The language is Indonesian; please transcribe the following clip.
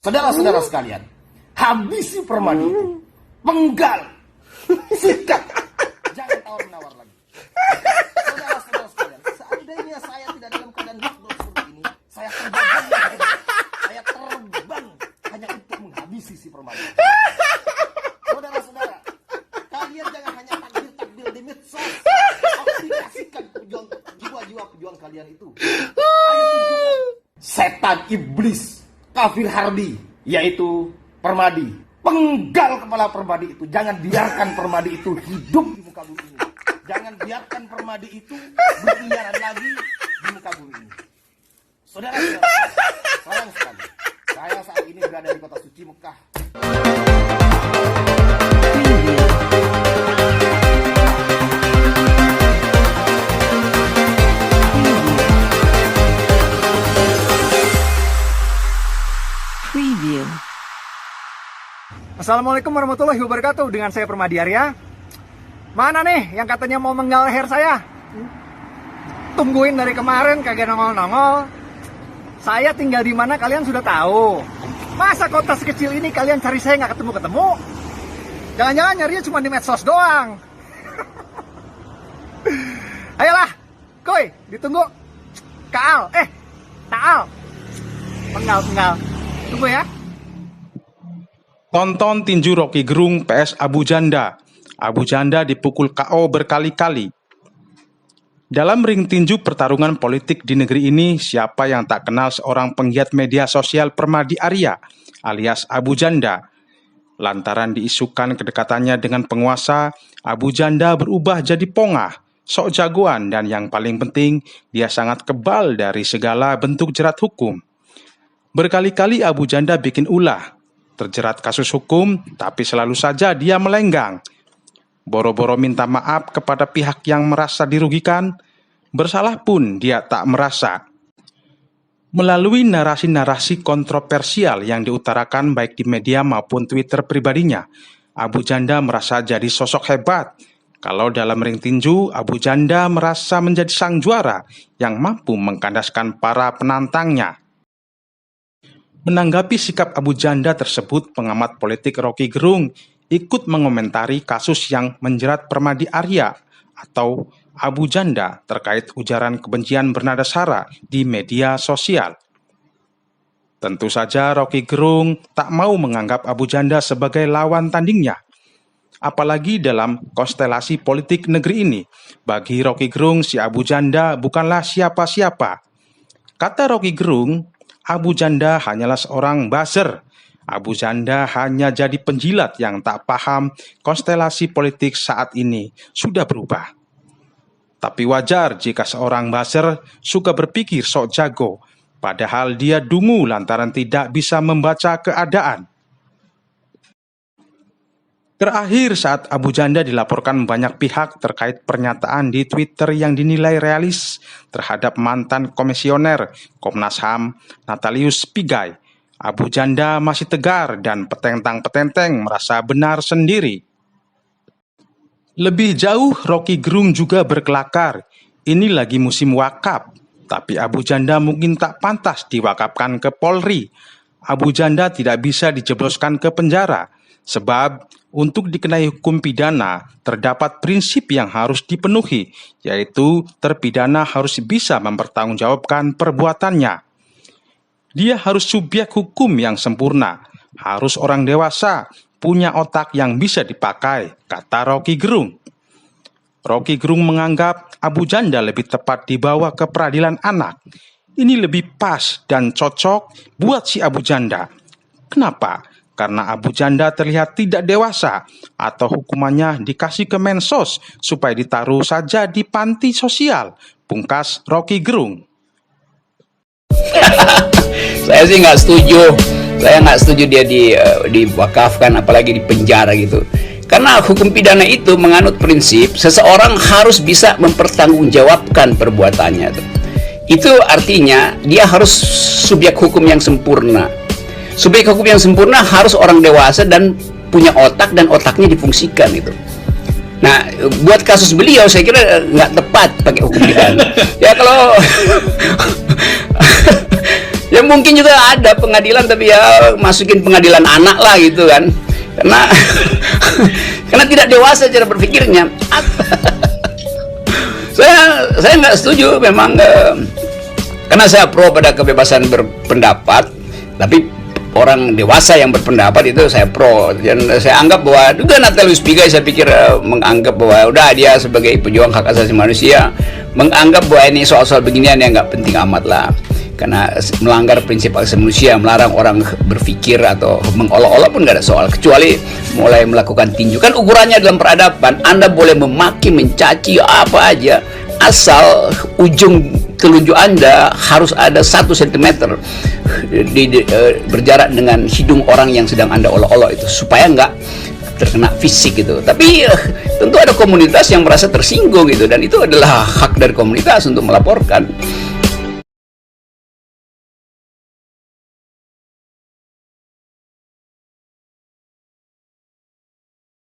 Saudara-saudara sekalian, habisi Permadi itu. Penggal. Sikat. Jangan tawar-menawar lagi. Saudara-saudara sekalian, seandainya saya tidak dalam keadaan lockdown seperti ini, saya terbang. Saya terbang hanya untuk menghabisi si Permadi. Saudara-saudara, kalian jangan hanya takbir-takbir di medsos. Aplikasikan jiwa-jiwa pejuang kalian itu. Ayo tunjukkan setan iblis kafir hardi, yaitu Permadi. Penggal kepala Permadi itu. Jangan biarkan Permadi itu hidup di muka bumi ini. Jangan biarkan Permadi itu berkeliaran lagi di muka bumi ini. Saudara-saudara, sayang sekali, saya saat ini berada di kota suci Mekah. Preview. Assalamualaikum warahmatullahi wabarakatuh. Dengan saya Permadi Arya. Mana nih yang katanya mau menggal leher saya? Tungguin dari kemarin kagak nongol-nongol. Saya tinggal di mana kalian sudah tahu. Masa kota sekecil ini kalian cari saya nggak ketemu-ketemu? Jangan-jangan nyarinya cuma di medsos doang. Ayolah, Koy, ditunggu. Kaal, Taal. Penggal. Tunggu ya. Tonton tinju Rocky Gerung PS Abu Janda. Abu Janda dipukul KO berkali-kali. Dalam ring tinju pertarungan politik di negeri ini, siapa yang tak kenal seorang penggiat media sosial Permadi Arya alias Abu Janda. Lantaran diisukan kedekatannya dengan penguasa, Abu Janda berubah jadi pongah, sok jagoan, dan yang paling penting, dia sangat kebal dari segala bentuk jerat hukum. Berkali-kali Abu Janda bikin ulah, terjerat kasus hukum, tapi selalu saja dia melenggang. Boro-boro minta maaf kepada pihak yang merasa dirugikan, bersalah pun dia tak merasa. Melalui narasi-narasi kontroversial yang diutarakan baik di media maupun Twitter pribadinya, Abu Janda merasa jadi sosok hebat. Kalau dalam ring tinju, Abu Janda merasa menjadi sang juara yang mampu mengkandaskan para penantangnya. Menanggapi sikap Abu Janda tersebut, pengamat politik Rocky Gerung ikut mengomentari kasus yang menjerat Permadi Arya atau Abu Janda terkait ujaran kebencian bernada sara di media sosial. Tentu saja Rocky Gerung tak mau menganggap Abu Janda sebagai lawan tandingnya. Apalagi dalam konstelasi politik negeri ini, bagi Rocky Gerung si Abu Janda bukanlah siapa-siapa. Kata Rocky Gerung, Abu Janda hanyalah seorang buzzer. Abu Janda hanya jadi penjilat yang tak paham konstelasi politik saat ini sudah berubah. Tapi wajar jika seorang buzzer suka berpikir sok jago, padahal dia dungu lantaran tidak bisa membaca keadaan. Terakhir saat Abu Janda dilaporkan banyak pihak terkait pernyataan di Twitter yang dinilai realis terhadap mantan komisioner Komnas HAM Natalius Pigai, Abu Janda masih tegar dan petentang-petenteng merasa benar sendiri. Lebih jauh, Rocky Gerung juga berkelakar, ini lagi musim wakaf, tapi Abu Janda mungkin tak pantas diwakafkan ke Polri. Abu Janda tidak bisa dijebloskan ke penjara, sebab untuk dikenai hukum pidana, terdapat prinsip yang harus dipenuhi, yaitu terpidana harus bisa mempertanggungjawabkan perbuatannya. Dia harus subjek hukum yang sempurna, harus orang dewasa, punya otak yang bisa dipakai, kata Rocky Gerung. Rocky Gerung menganggap Abu Janda lebih tepat dibawa ke peradilan anak. Ini lebih pas dan cocok buat si Abu Janda. Kenapa? Karena Abu Janda terlihat tidak dewasa atau hukumannya dikasih ke Mensos supaya ditaruh saja di panti sosial, pungkas Rocky Gerung. Saya sih nggak setuju. Saya nggak setuju dia diwakafkan, apalagi di penjara gitu. Karena hukum pidana itu menganut prinsip seseorang harus bisa mempertanggungjawabkan perbuatannya. Itu artinya dia harus subjek hukum yang sempurna. Subjek hukum yang sempurna harus orang dewasa dan punya otak, dan otaknya difungsikan itu. Nah, buat kasus beliau saya kira nggak tepat pakai hukum pidana. Ya Ya mungkin juga ada pengadilan, tapi ya masukin pengadilan anak lah gitu kan, karena karena tidak dewasa cara berpikirnya. Saya nggak setuju memang, karena saya pro pada kebebasan berpendapat, tapi orang dewasa yang berpendapat itu saya pro. Dan saya anggap bahwa juga Natalius Pigai, saya pikir menganggap bahwa udah dia sebagai pejuang hak asasi manusia menganggap bahwa ini soal-soal beginian yang nggak penting amat lah, karena melanggar prinsip hak asasi manusia, melarang orang berpikir atau mengolok-olok pun nggak ada soal, kecuali mulai melakukan tinju. Kan ukurannya dalam peradaban, Anda boleh memaki, mencaci apa aja, asal ujung telunjuk Anda harus ada 1 cm berjarak dengan hidung orang yang sedang Anda olok-olok itu, supaya nggak terkena fisik gitu. Tapi tentu ada komunitas yang merasa tersinggung gitu, dan itu adalah hak dari komunitas untuk melaporkan.